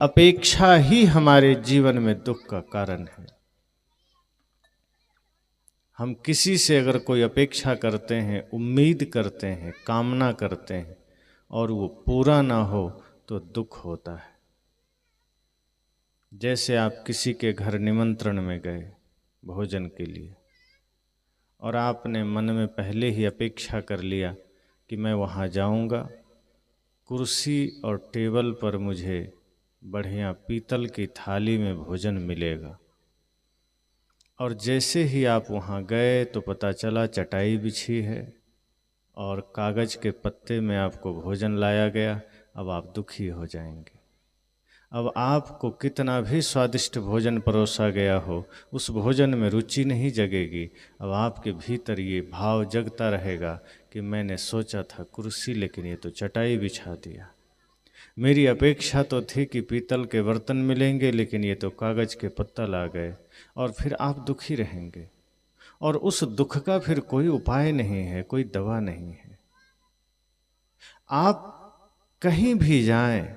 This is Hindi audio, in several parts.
अपेक्षा ही हमारे जीवन में दुख का कारण है। हम किसी से अगर कोई अपेक्षा करते हैं, उम्मीद करते हैं, कामना करते हैं और वो पूरा ना हो तो दुख होता है। जैसे आप किसी के घर निमंत्रण में गए भोजन के लिए और आपने मन में पहले ही अपेक्षा कर लिया कि मैं वहाँ जाऊँगा, कुर्सी और टेबल पर मुझे बढ़िया पीतल की थाली में भोजन मिलेगा। और जैसे ही आप वहाँ गए तो पता चला चटाई बिछी है और कागज़ के पत्ते में आपको भोजन लाया गया। अब आप दुखी हो जाएंगे। अब आपको कितना भी स्वादिष्ट भोजन परोसा गया हो, उस भोजन में रुचि नहीं जगेगी। अब आपके भीतर ये भाव जगता रहेगा कि मैंने सोचा था कुर्सी, लेकिन ये तो चटाई बिछा दिया। मेरी अपेक्षा तो थी कि पीतल के बर्तन मिलेंगे, लेकिन ये तो कागज़ के पत्तल आ गए। और फिर आप दुखी रहेंगे और उस दुख का फिर कोई उपाय नहीं है, कोई दवा नहीं है। आप कहीं भी जाएं,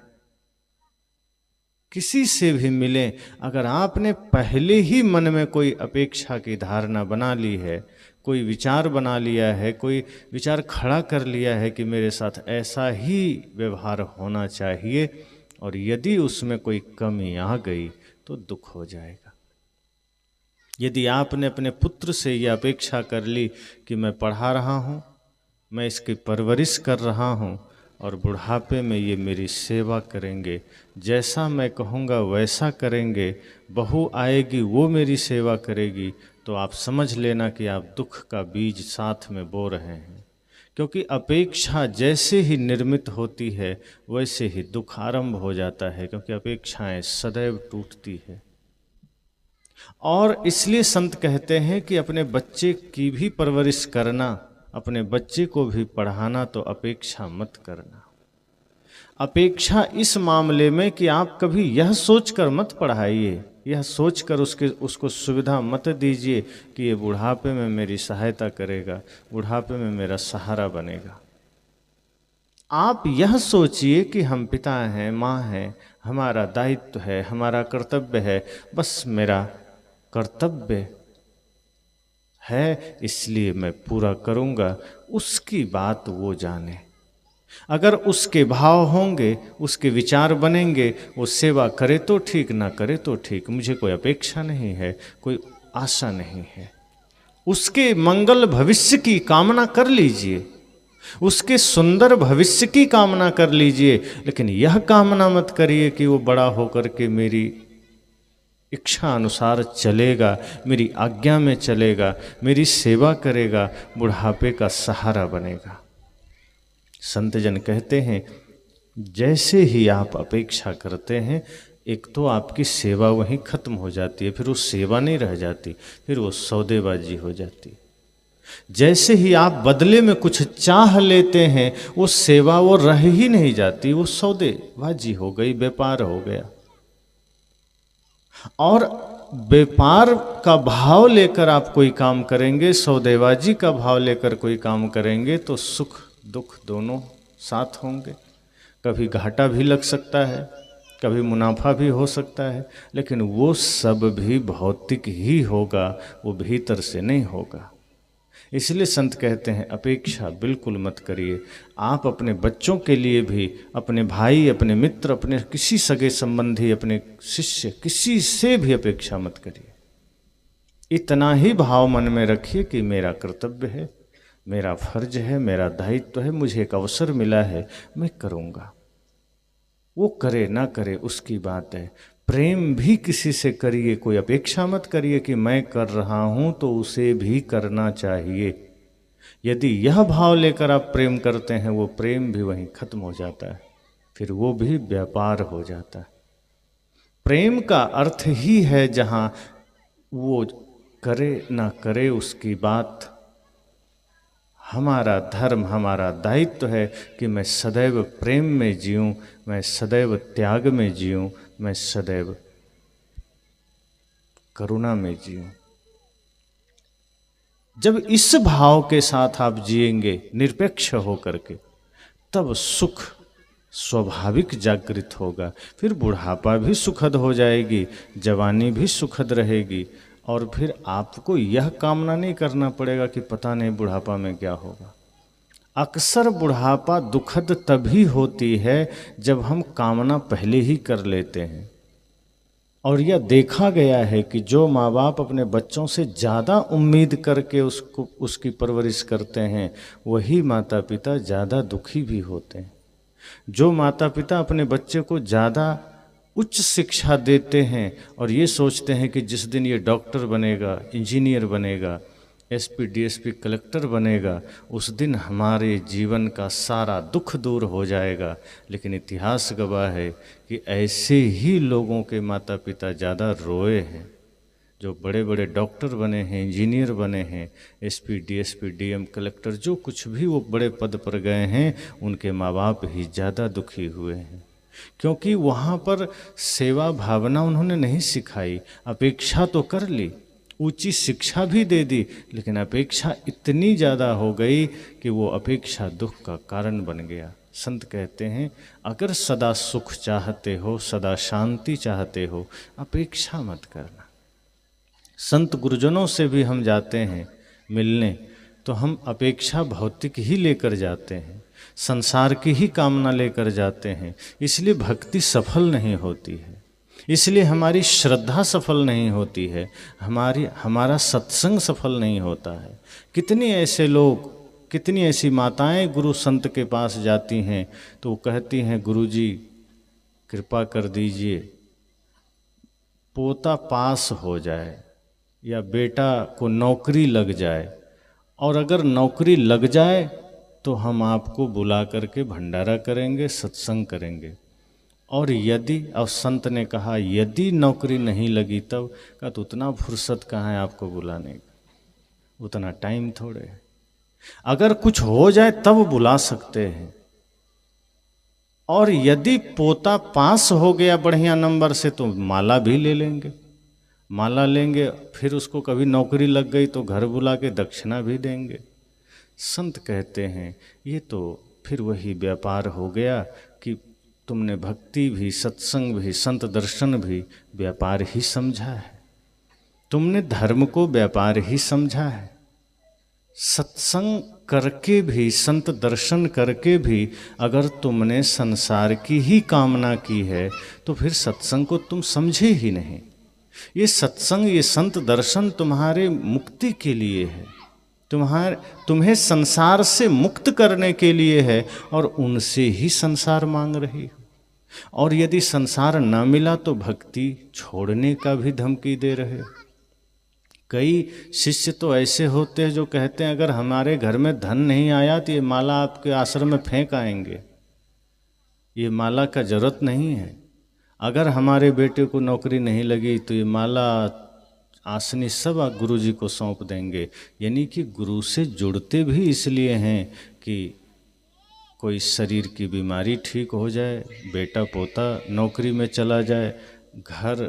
किसी से भी मिलें, अगर आपने पहले ही मन में कोई अपेक्षा की धारणा बना ली है, कोई विचार बना लिया है, कोई विचार खड़ा कर लिया है कि मेरे साथ ऐसा ही व्यवहार होना चाहिए, और यदि उसमें कोई कमी आ गई तो दुख हो जाएगा। यदि आपने अपने पुत्र से यह अपेक्षा कर ली कि मैं पढ़ा रहा हूँ, मैं इसकी परवरिश कर रहा हूँ और बुढ़ापे में ये मेरी सेवा करेंगे, जैसा मैं कहूँगा वैसा करेंगे, बहू आएगी वो मेरी सेवा करेगी, तो आप समझ लेना कि आप दुख का बीज साथ में बो रहे हैं। क्योंकि अपेक्षा जैसे ही निर्मित होती है वैसे ही दुख आरंभ हो जाता है, क्योंकि अपेक्षाएं सदैव टूटती है। और इसलिए संत कहते हैं कि अपने बच्चे की भी परवरिश करना, अपने बच्चे को भी पढ़ाना तो अपेक्षा मत करना। अपेक्षा इस मामले में कि आप कभी यह सोचकर मत पढ़ाइए, यह सोचकर उसको सुविधा मत दीजिए कि ये बुढ़ापे में मेरी सहायता करेगा, बुढ़ापे में मेरा सहारा बनेगा। आप यह सोचिए कि हम पिता हैं, माँ हैं, हमारा दायित्व है, हमारा कर्तव्य है, बस मेरा कर्तव्य है इसलिए मैं पूरा करूँगा, उसकी बात वो जाने। अगर उसके भाव होंगे, उसके विचार बनेंगे, वो सेवा करे तो ठीक, ना करे तो ठीक, मुझे कोई अपेक्षा नहीं है, कोई आशा नहीं है। उसके मंगल भविष्य की कामना कर लीजिए, उसके सुंदर भविष्य की कामना कर लीजिए, लेकिन यह कामना मत करिए कि वो बड़ा होकर के मेरी इच्छा अनुसार चलेगा, मेरी आज्ञा में चलेगा, मेरी सेवा करेगा, बुढ़ापे का सहारा बनेगा। संत जन कहते हैं जैसे ही आप अपेक्षा करते हैं, एक तो आपकी सेवा वहीं खत्म हो जाती है, फिर वो सेवा नहीं रह जाती, फिर वो सौदेबाजी हो जाती। जैसे ही आप बदले में कुछ चाह लेते हैं, वो सेवा वो रह ही नहीं जाती, वो सौदेबाजी हो गई, व्यापार हो गया। और व्यापार का भाव लेकर आप कोई काम करेंगे, सौदेबाजी का भाव लेकर कोई काम करेंगे, तो सुख दुख दोनों साथ होंगे। कभी घाटा भी लग सकता है, कभी मुनाफा भी हो सकता है, लेकिन वो सब भी भौतिक ही होगा, वो भीतर से नहीं होगा। इसलिए संत कहते हैं अपेक्षा बिल्कुल मत करिए। आप अपने बच्चों के लिए भी, अपने भाई, अपने मित्र, अपने किसी सगे संबंधी, अपने शिष्य, किसी से भी अपेक्षा मत करिए। इतना ही भाव मन में रखिए कि मेरा कर्तव्य है, मेरा फर्ज है, मेरा दायित्व है, मुझे एक अवसर मिला है, मैं करूँगा। वो करे ना करे उसकी बात है। प्रेम भी किसी से करिए, कोई अपेक्षा मत करिए कि मैं कर रहा हूँ तो उसे भी करना चाहिए। यदि यह भाव लेकर आप प्रेम करते हैं, वो प्रेम भी वहीं खत्म हो जाता है, फिर वो भी व्यापार हो जाता है। प्रेम का अर्थ ही है जहाँ वो करे ना करे उसकी बात। हमारा धर्म, हमारा दायित्व है कि मैं सदैव प्रेम में जीऊँ, मैं सदैव त्याग में जीऊँ, मैं सदैव करुणा में जीऊँ। जब इस भाव के साथ आप जिएंगे निरपेक्ष होकर के, तब सुख स्वाभाविक जागृत होगा। फिर बुढ़ापा भी सुखद हो जाएगी, जवानी भी सुखद रहेगी, और फिर आपको यह कामना नहीं करना पड़ेगा कि पता नहीं बुढ़ापा में क्या होगा। अक्सर बुढ़ापा दुखद तभी होती है जब हम कामना पहले ही कर लेते हैं। और यह देखा गया है कि जो माँ बाप अपने बच्चों से ज़्यादा उम्मीद करके उसकी परवरिश करते हैं, वही माता पिता ज़्यादा दुखी भी होते हैं। जो माता पिता अपने बच्चे को ज़्यादा उच्च शिक्षा देते हैं और ये सोचते हैं कि जिस दिन ये डॉक्टर बनेगा, इंजीनियर बनेगा, एसपी डीएसपी कलेक्टर बनेगा, उस दिन हमारे जीवन का सारा दुख दूर हो जाएगा, लेकिन इतिहास गवाह है कि ऐसे ही लोगों के माता पिता ज़्यादा रोए हैं। जो बड़े बड़े डॉक्टर बने हैं, इंजीनियर बने हैं, एसपी डीएसपी डीएम कलेक्टर, जो कुछ भी वो बड़े पद पर गए हैं, उनके माँ बाप ही ज़्यादा दुखी हुए हैं, क्योंकि वहाँ पर सेवा भावना उन्होंने नहीं सिखाई। अपेक्षा तो कर ली, ऊंची शिक्षा भी दे दी, लेकिन अपेक्षा इतनी ज़्यादा हो गई कि वो अपेक्षा दुख का कारण बन गया। संत कहते हैं, अगर सदा सुख चाहते हो, सदा शांति चाहते हो, अपेक्षा मत करना। संत गुरुजनों से भी हम जाते हैं मिलने, तो हम अपेक्षा भौतिक ही लेकर जाते हैं, संसार की ही कामना लेकर जाते हैं। इसलिए भक्ति सफल नहीं होती है, इसलिए हमारी श्रद्धा सफल नहीं होती है, हमारा सत्संग सफल नहीं होता है। कितने ऐसे लोग, कितनी ऐसी माताएं गुरु संत के पास जाती हैं तो वो कहती हैं, गुरुजी कृपा कर दीजिए, पोता पास हो जाए या बेटा को नौकरी लग जाए, और अगर नौकरी लग जाए तो हम आपको बुला करके भंडारा करेंगे, सत्संग करेंगे। और यदि, और संत ने कहा यदि नौकरी नहीं लगी तब, का तो उतना फुर्सत कहाँ है आपको बुलाने का, उतना टाइम थोड़े है। अगर कुछ हो जाए तब बुला सकते हैं। और यदि पोता पास हो गया बढ़िया नंबर से तो माला भी ले लेंगे, माला लेंगे, फिर उसको कभी नौकरी लग गई तो घर बुला के दक्षिणा भी देंगे। संत कहते हैं ये तो फिर वही व्यापार हो गया कि तुमने भक्ति भी, सत्संग भी, संत दर्शन भी व्यापार ही समझा है, तुमने धर्म को व्यापार ही समझा है। सत्संग करके भी, संत दर्शन करके भी अगर तुमने संसार की ही कामना की है तो फिर सत्संग को तुम समझे ही नहीं। ये सत्संग, ये संत दर्शन तुम्हारे मुक्ति के लिए है, तुम्हें संसार से मुक्त करने के लिए है, और उनसे ही संसार मांग रही हो। और यदि संसार न मिला तो भक्ति छोड़ने का भी धमकी दे रहे हो। कई शिष्य तो ऐसे होते हैं जो कहते हैं अगर हमारे घर में धन नहीं आया तो ये माला आपके आश्रम में फेंक आएंगे, ये माला का जरूरत नहीं है। अगर हमारे बेटे को नौकरी नहीं लगी तो ये माला आसनी सब गुरु जी को सौंप देंगे। यानी कि गुरु से जुड़ते भी इसलिए हैं कि कोई शरीर की बीमारी ठीक हो जाए, बेटा पोता नौकरी में चला जाए, घर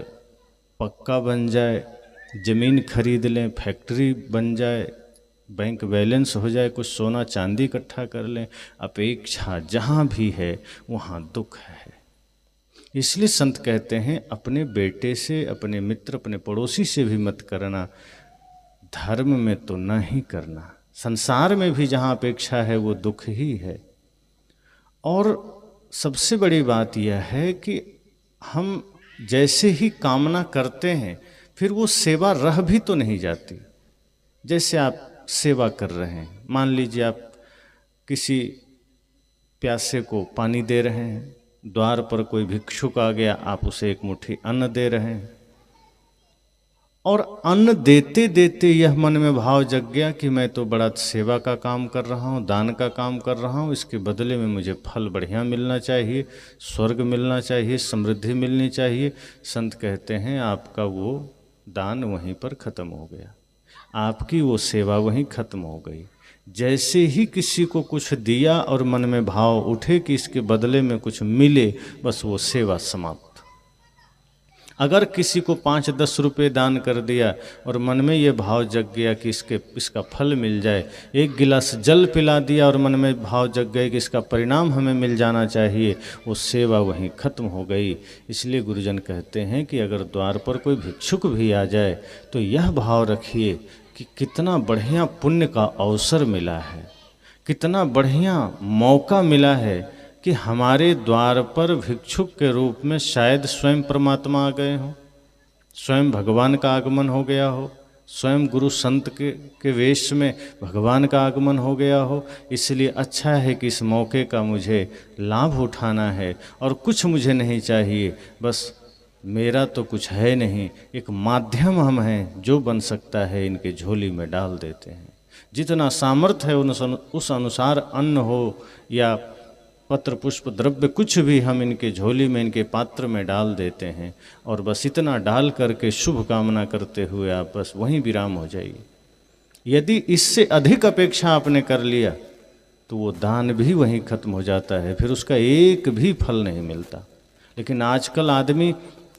पक्का बन जाए, ज़मीन खरीद लें, फैक्ट्री बन जाए, बैंक बैलेंस हो जाए, कुछ सोना चांदी इकट्ठा कर लें। अपेक्षा जहाँ भी है वहाँ दुख है। इसलिए संत कहते हैं अपने बेटे से, अपने मित्र, अपने पड़ोसी से भी मत करना, धर्म में तो न ही करना। संसार में भी जहाँ अपेक्षा है वो दुख ही है। और सबसे बड़ी बात यह है कि हम जैसे ही कामना करते हैं फिर वो सेवा रह भी तो नहीं जाती। जैसे आप सेवा कर रहे हैं, मान लीजिए आप किसी प्यासे को पानी दे रहे हैं, द्वार पर कोई भिक्षुक आ गया, आप उसे एक मुट्ठी अन्न दे रहे हैं, और अन्न देते देते यह मन में भाव जग गया कि मैं तो बड़ा सेवा का काम कर रहा हूँ, दान का काम कर रहा हूँ, इसके बदले में मुझे फल बढ़िया मिलना चाहिए, स्वर्ग मिलना चाहिए, समृद्धि मिलनी चाहिए। संत कहते हैं आपका वो दान वहीं पर ख़त्म हो गया, आपकी वो सेवा वहीं ख़त्म हो गई। जैसे ही किसी को कुछ दिया और मन में भाव उठे कि इसके बदले में कुछ मिले, बस वो सेवा समाप्त। अगर किसी को 5-10 रुपये दान कर दिया और मन में ये भाव जग गया कि इसका फल मिल जाए, एक गिलास जल पिला दिया और मन में भाव जग गए कि इसका परिणाम हमें मिल जाना चाहिए, वो सेवा वहीं खत्म हो गई। इसलिए गुरुजन कहते हैं कि अगर द्वार पर कोई भिक्षुक भी आ जाए तो यह भाव रखिए कि कितना बढ़िया पुण्य का अवसर मिला है, कितना बढ़िया मौका मिला है कि हमारे द्वार पर भिक्षुक के रूप में शायद स्वयं परमात्मा आ गए हों, स्वयं भगवान का आगमन हो गया हो, स्वयं गुरु संत के वेश में भगवान का आगमन हो गया हो। इसलिए अच्छा है कि इस मौके का मुझे लाभ उठाना है और कुछ मुझे नहीं चाहिए, बस मेरा तो कुछ है नहीं, एक माध्यम हम हैं, जो बन सकता है इनके झोली में डाल देते हैं। जितना सामर्थ्य है उस अनुसार अन्न हो या पत्र पुष्प द्रव्य कुछ भी हम इनके झोली में, इनके पात्र में डाल देते हैं और बस इतना डाल करके शुभ कामना करते हुए आप बस वहीं विराम हो जाइए। यदि इससे अधिक अपेक्षा आपने कर लिया तो वो दान भी वहीं खत्म हो जाता है, फिर उसका एक भी फल नहीं मिलता। लेकिन आजकल आदमी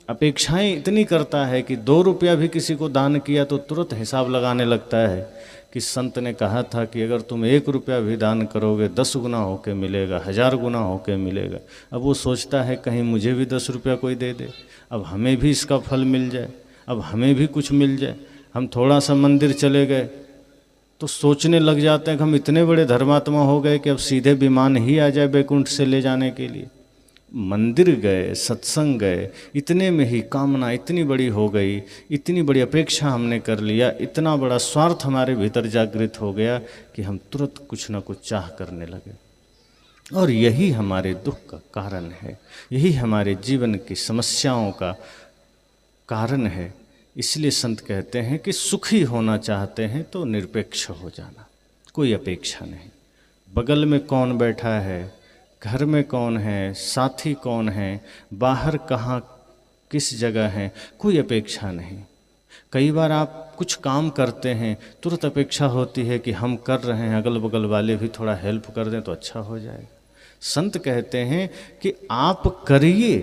अपेक्षाएं इतनी करता है कि 2 रुपया भी किसी को दान किया तो तुरंत हिसाब लगाने लगता है कि संत ने कहा था कि अगर तुम 1 रुपया भी दान करोगे 10 गुना होके मिलेगा, 1000 गुना होके मिलेगा। अब वो सोचता है कहीं मुझे भी 10 रुपया कोई दे दे, अब हमें भी इसका फल मिल जाए, अब हमें भी कुछ मिल जाए। हम थोड़ा सा मंदिर चले गए तो सोचने लग जाते हैं कि हम इतने बड़े धर्मात्मा हो गए कि अब सीधे विमान ही आ जाए बैकुंठ से ले जाने के लिए। मंदिर गए, सत्संग गए, इतने में ही कामना इतनी बड़ी हो गई, इतनी बड़ी अपेक्षा हमने कर लिया, इतना बड़ा स्वार्थ हमारे भीतर जागृत हो गया कि हम तुरंत कुछ ना कुछ चाह करने लगे। और यही हमारे दुख का कारण है, यही हमारे जीवन की समस्याओं का कारण है। इसलिए संत कहते हैं कि सुखी होना चाहते हैं तो निरपेक्ष हो जाना, कोई अपेक्षा नहीं। बगल में कौन बैठा है, घर में कौन है, साथी कौन है, बाहर कहाँ किस जगह है, कोई अपेक्षा नहीं। कई बार आप कुछ काम करते हैं, तुरंत अपेक्षा होती है कि हम कर रहे हैं, अगल बगल वाले भी थोड़ा हेल्प कर दें तो अच्छा हो जाएगा। संत कहते हैं कि आप करिए,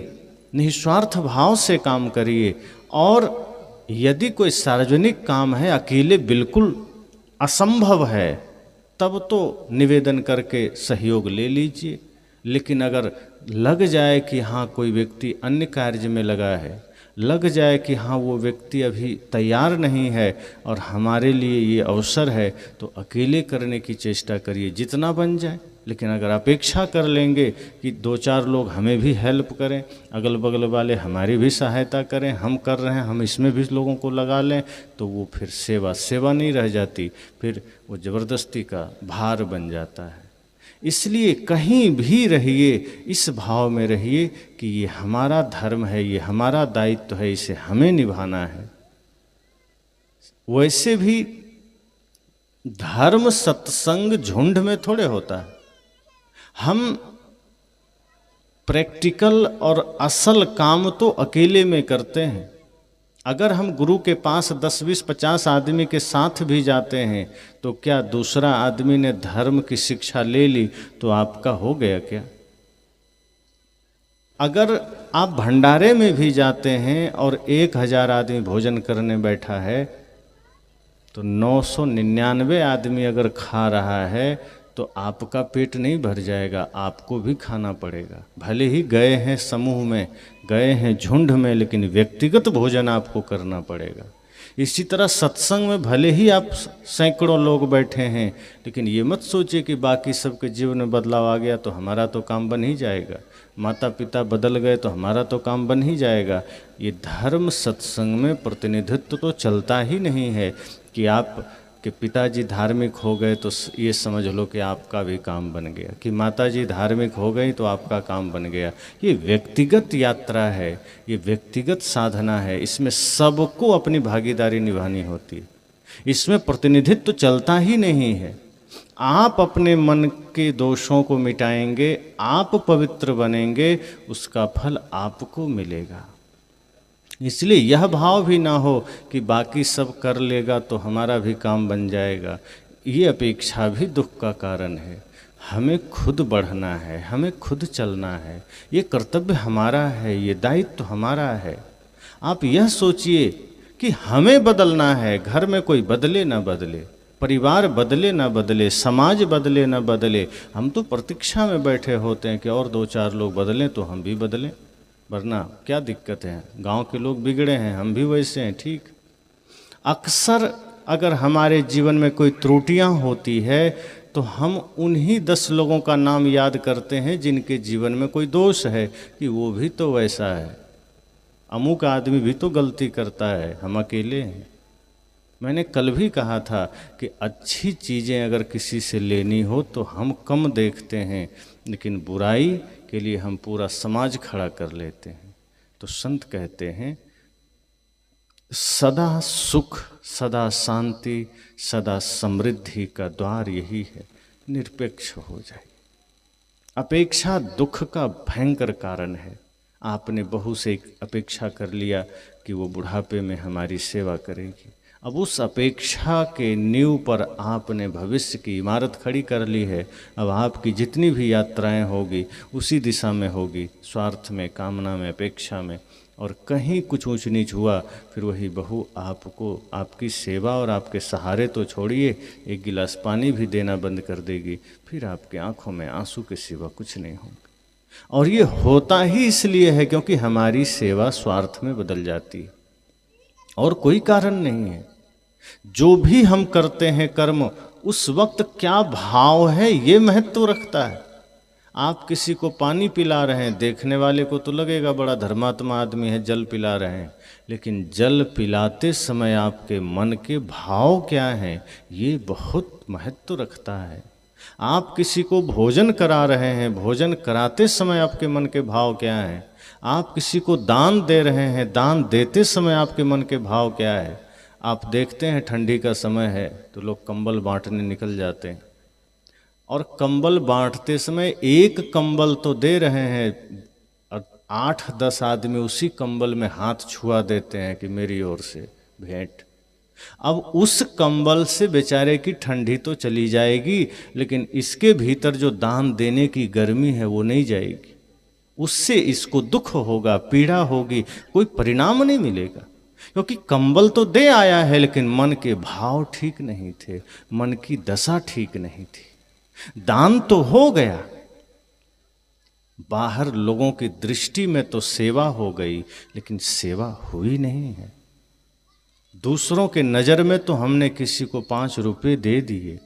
निस्वार्थ भाव से काम करिए, और यदि कोई सार्वजनिक काम है, अकेले बिल्कुल असंभव है, तब तो निवेदन करके सहयोग ले लीजिए। लेकिन अगर लग जाए कि हाँ कोई व्यक्ति अन्य कार्य में लगा है, लग जाए कि हाँ वो व्यक्ति अभी तैयार नहीं है और हमारे लिए ये अवसर है, तो अकेले करने की चेष्टा करिए जितना बन जाए। लेकिन अगर अपेक्षा कर लेंगे कि 2-4 लोग हमें भी हेल्प करें, अगल बगल वाले हमारी भी सहायता करें, हम कर रहे हैं हम इसमें भी लोगों को लगा लें, तो वो फिर सेवा नहीं रह जाती, फिर वो ज़बरदस्ती का भार बन जाता है। इसलिए कहीं भी रहिए, इस भाव में रहिए कि ये हमारा धर्म है, ये हमारा दायित्व है, इसे हमें निभाना है। वैसे भी धर्म सत्संग झुंड में थोड़े होता है। हम प्रैक्टिकल और असल काम तो अकेले में करते हैं। अगर हम गुरु के पास 10, 20, 50 आदमी के साथ भी जाते हैं तो क्या दूसरा आदमी ने धर्म की शिक्षा ले ली तो आपका हो गया क्या? अगर आप भंडारे में भी जाते हैं और 1000 आदमी भोजन करने बैठा है तो 999 आदमी अगर खा रहा है तो आपका पेट नहीं भर जाएगा, आपको भी खाना पड़ेगा। भले ही गए हैं समूह में, गए हैं झुंड में, लेकिन व्यक्तिगत भोजन आपको करना पड़ेगा। इसी तरह सत्संग में भले ही आप सैकड़ों लोग बैठे हैं, लेकिन ये मत सोचिए कि बाकी सबके जीवन में बदलाव आ गया तो हमारा तो काम बन ही जाएगा, माता पिता बदल गए तो हमारा तो काम बन ही जाएगा। ये धर्म सत्संग में प्रतिनिधित्व तो चलता ही नहीं है कि आप कि पिताजी धार्मिक हो गए तो ये समझ लो कि आपका भी काम बन गया, कि माताजी धार्मिक हो गई तो आपका काम बन गया। ये व्यक्तिगत यात्रा है, ये व्यक्तिगत साधना है, इसमें सबको अपनी भागीदारी निभानी होती है। इसमें प्रतिनिधित्व तो चलता ही नहीं है। आप अपने मन के दोषों को मिटाएंगे, आप पवित्र बनेंगे, उसका फल आपको मिलेगा। इसलिए यह भाव भी ना हो कि बाकी सब कर लेगा तो हमारा भी काम बन जाएगा। ये अपेक्षा भी दुख का कारण है। हमें खुद बढ़ना है, हमें खुद चलना है, ये कर्तव्य हमारा है, ये दायित्व हमारा है। आप यह सोचिए कि हमें बदलना है, घर में कोई बदले ना बदले, परिवार बदले ना बदले, समाज बदले ना बदले, हम तो प्रतीक्षा में बैठे होते हैं कि और 2-4 लोग बदलें तो हम भी बदलें, वरना क्या दिक्कत है, गांव के लोग बिगड़े हैं, हम भी वैसे हैं, ठीक। अक्सर अगर हमारे जीवन में कोई त्रुटियां होती है तो हम उन्हीं 10 लोगों का नाम याद करते हैं जिनके जीवन में कोई दोष है, कि वो भी तो वैसा है, अमुक आदमी भी तो गलती करता है, हम अकेले हैं। मैंने कल भी कहा था कि अच्छी चीज़ें अगर किसी से लेनी हो तो हम कम देखते हैं, लेकिन बुराई के लिए हम पूरा समाज खड़ा कर लेते हैं। तो संत कहते हैं सदा सुख, सदा शांति, सदा समृद्धि का द्वार यही है, निरपेक्ष हो जाए। अपेक्षा दुख का भयंकर कारण है। आपने बहू से एक अपेक्षा कर लिया कि वो बुढ़ापे में हमारी सेवा करेगी, अब उस अपेक्षा के नींव पर आपने भविष्य की इमारत खड़ी कर ली है। अब आपकी जितनी भी यात्राएं होगी उसी दिशा में होगी, स्वार्थ में, कामना में, अपेक्षा में, और कहीं कुछ ऊंच नीच हुआ फिर वही बहू आपको आपकी सेवा और आपके सहारे तो छोड़िए, एक गिलास पानी भी देना बंद कर देगी, फिर आपकी आंखों में आंसू के सिवा कुछ नहीं होगा। और ये होता ही इसलिए है क्योंकि हमारी सेवा स्वार्थ में बदल जाती है, और कोई कारण नहीं है। जो भी हम करते हैं कर्म, उस वक्त क्या भाव है ये महत्व रखता है। आप किसी को पानी पिला रहे हैं, देखने वाले को तो लगेगा बड़ा धर्मात्मा आदमी है, जल पिला रहे हैं, लेकिन जल पिलाते समय आपके मन के भाव क्या हैं ये बहुत महत्व रखता है। आप किसी को भोजन करा रहे हैं, भोजन कराते समय आपके मन के भाव क्या हैं। आप किसी को दान दे रहे हैं, दान देते समय आपके मन के भाव क्या है। आप देखते हैं ठंडी का समय है तो लोग कंबल बांटने निकल जाते हैं, और कंबल बांटते समय एक कंबल तो दे रहे हैं और 8-10 आदमी उसी कंबल में हाथ छुआ देते हैं कि मेरी ओर से भेंट। अब उस कंबल से बेचारे की ठंडी तो चली जाएगी, लेकिन इसके भीतर जो दान देने की गर्मी है वो नहीं जाएगी, उससे इसको दुख होगा, पीड़ा होगी, कोई परिणाम नहीं मिलेगा। क्योंकि कंबल तो दे आया है लेकिन मन के भाव ठीक नहीं थे, मन की दशा ठीक नहीं थी। दान तो हो गया, बाहर लोगों की दृष्टि में तो सेवा हो गई, लेकिन सेवा हुई नहीं है। दूसरों के नज़र में तो हमने किसी को 5 रुपए दे दिए,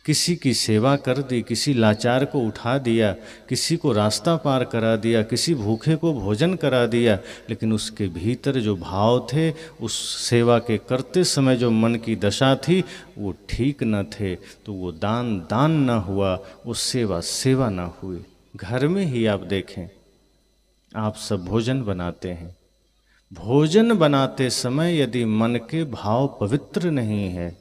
किसी की सेवा कर दी, किसी लाचार को उठा दिया, किसी को रास्ता पार करा दिया, किसी भूखे को भोजन करा दिया, लेकिन उसके भीतर जो भाव थे, उस सेवा के करते समय जो मन की दशा थी वो ठीक न थे, तो वो दान दान न हुआ, वो सेवा सेवा न हुई। घर में ही आप देखें, आप सब भोजन बनाते हैं, भोजन बनाते समय यदि मन के भाव पवित्र नहीं है,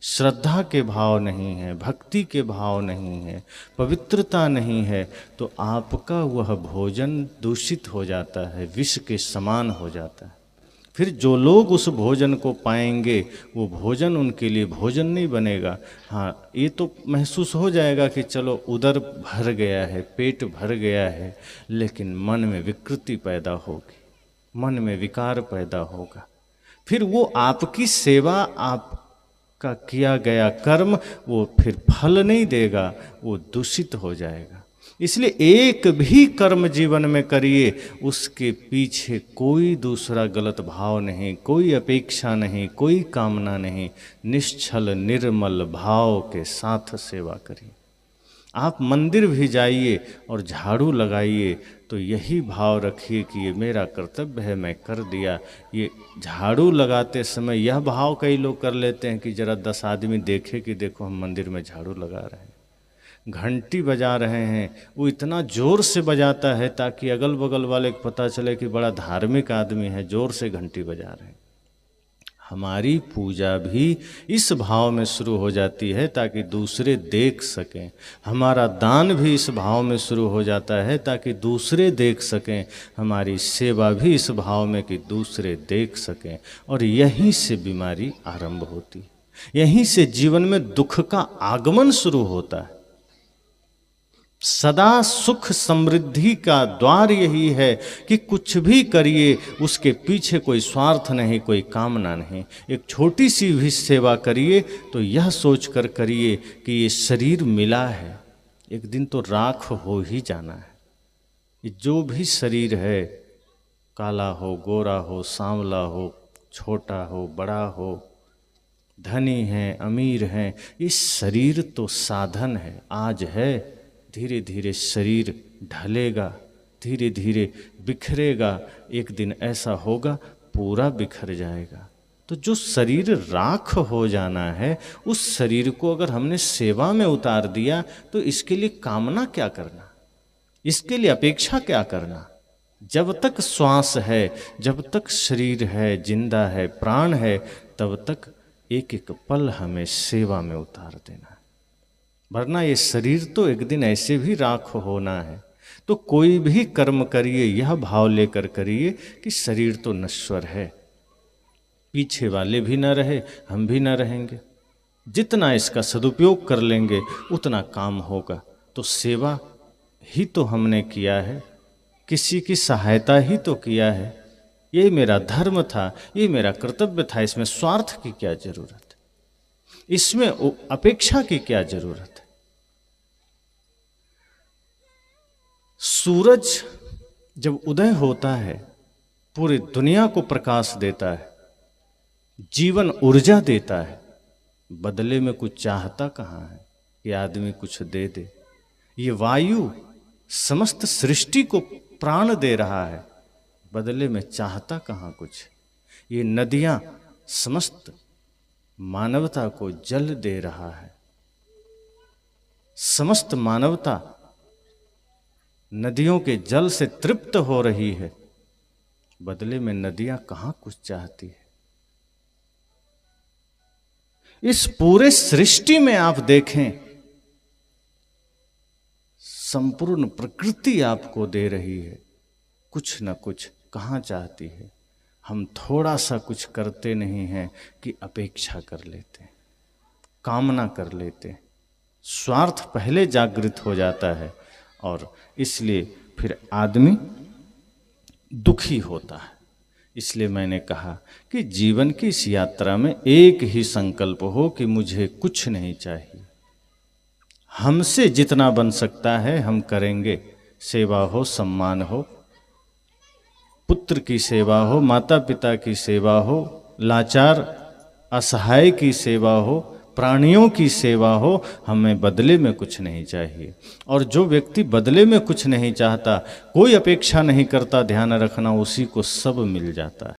श्रद्धा के भाव नहीं है, भक्ति के भाव नहीं है, पवित्रता नहीं है, तो आपका वह भोजन दूषित हो जाता है, विष के समान हो जाता है। फिर जो लोग उस भोजन को पाएंगे वो भोजन उनके लिए भोजन नहीं बनेगा। हाँ, ये तो महसूस हो जाएगा कि चलो उदर भर गया है, पेट भर गया है, लेकिन मन में विकृति पैदा होगी, मन में विकार पैदा होगा। फिर वो आपकी सेवा, आपका किया गया कर्म वो फिर फल नहीं देगा, वो दूषित हो जाएगा। इसलिए एक भी कर्म जीवन में करिए, उसके पीछे कोई दूसरा गलत भाव नहीं, कोई अपेक्षा नहीं, कोई कामना नहीं, निश्चल निर्मल भाव के साथ सेवा करिए। आप मंदिर भी जाइए और झाड़ू लगाइए तो यही भाव रखिए कि ये मेरा कर्तव्य है, मैं कर दिया। ये झाड़ू लगाते समय यह भाव कई लोग कर लेते हैं कि जरा 10 आदमी देखे कि देखो हम मंदिर में झाड़ू लगा रहे हैं। घंटी बजा रहे हैं, वो इतना ज़ोर से बजाता है ताकि अगल बगल वाले को पता चले कि बड़ा धार्मिक आदमी है, ज़ोर से घंटी बजा रहे हैं। हमारी पूजा भी इस भाव में शुरू हो जाती है ताकि दूसरे देख सकें, हमारा दान भी इस भाव में शुरू हो जाता है ताकि दूसरे देख सकें, हमारी सेवा भी इस भाव में कि दूसरे देख सकें। और यहीं से बीमारी आरंभ होती है, यहीं से जीवन में दुख का आगमन शुरू होता है। सदा सुख समृद्धि का द्वार यही है कि कुछ भी करिए उसके पीछे कोई स्वार्थ नहीं, कोई कामना नहीं। एक छोटी सी भी सेवा करिए तो यह सोचकर करिए कि ये शरीर मिला है, एक दिन तो राख हो ही जाना है। ये जो भी शरीर है, काला हो, गोरा हो, सांवला हो, छोटा हो, बड़ा हो, धनी है, अमीर है, ये शरीर तो साधन है। आज है, धीरे धीरे शरीर ढलेगा, धीरे धीरे बिखरेगा, एक दिन ऐसा होगा पूरा बिखर जाएगा। तो जो शरीर राख हो जाना है, उस शरीर को अगर हमने सेवा में उतार दिया तो इसके लिए कामना क्या करना, इसके लिए अपेक्षा क्या करना। जब तक श्वास है, जब तक शरीर है, जिंदा है, प्राण है, तब तक एक एक पल हमें सेवा में उतार देना है। वरना ये शरीर तो एक दिन ऐसे भी राख होना है। तो कोई भी कर्म करिए यह भाव लेकर करिए कि शरीर तो नश्वर है, पीछे वाले भी न रहे, हम भी न रहेंगे। जितना इसका सदुपयोग कर लेंगे उतना काम होगा। तो सेवा ही तो हमने किया है, किसी की सहायता ही तो किया है। ये मेरा धर्म था, ये मेरा कर्तव्य था। इसमें स्वार्थ की क्या जरूरत है, इसमें अपेक्षा की क्या जरूरत है। सूरज जब उदय होता है पूरी दुनिया को प्रकाश देता है, जीवन ऊर्जा देता है, बदले में कुछ चाहता कहाँ है कि आदमी कुछ दे दे। ये वायु समस्त सृष्टि को प्राण दे रहा है, बदले में चाहता कहाँ कुछ। ये नदियां समस्त मानवता को जल दे रहा है, समस्त मानवता नदियों के जल से तृप्त हो रही है, बदले में नदियां कहाँ कुछ चाहती है। इस पूरे सृष्टि में आप देखें, संपूर्ण प्रकृति आपको दे रही है, कुछ न कुछ कहाँ चाहती है। हम थोड़ा सा कुछ करते नहीं हैं कि अपेक्षा कर लेते हैं, कामना कर लेते हैं, स्वार्थ पहले जागृत हो जाता है और इसलिए फिर आदमी दुखी होता है। इसलिए मैंने कहा कि जीवन की इस यात्रा में एक ही संकल्प हो कि मुझे कुछ नहीं चाहिए, हमसे जितना बन सकता है हम करेंगे। सेवा हो, सम्मान हो, पुत्र की सेवा हो, माता पिता की सेवा हो, लाचार असहाय की सेवा हो, प्राणियों की सेवा हो, हमें बदले में कुछ नहीं चाहिए। और जो व्यक्ति बदले में कुछ नहीं चाहता, कोई अपेक्षा नहीं करता, ध्यान रखना उसी को सब मिल जाता है।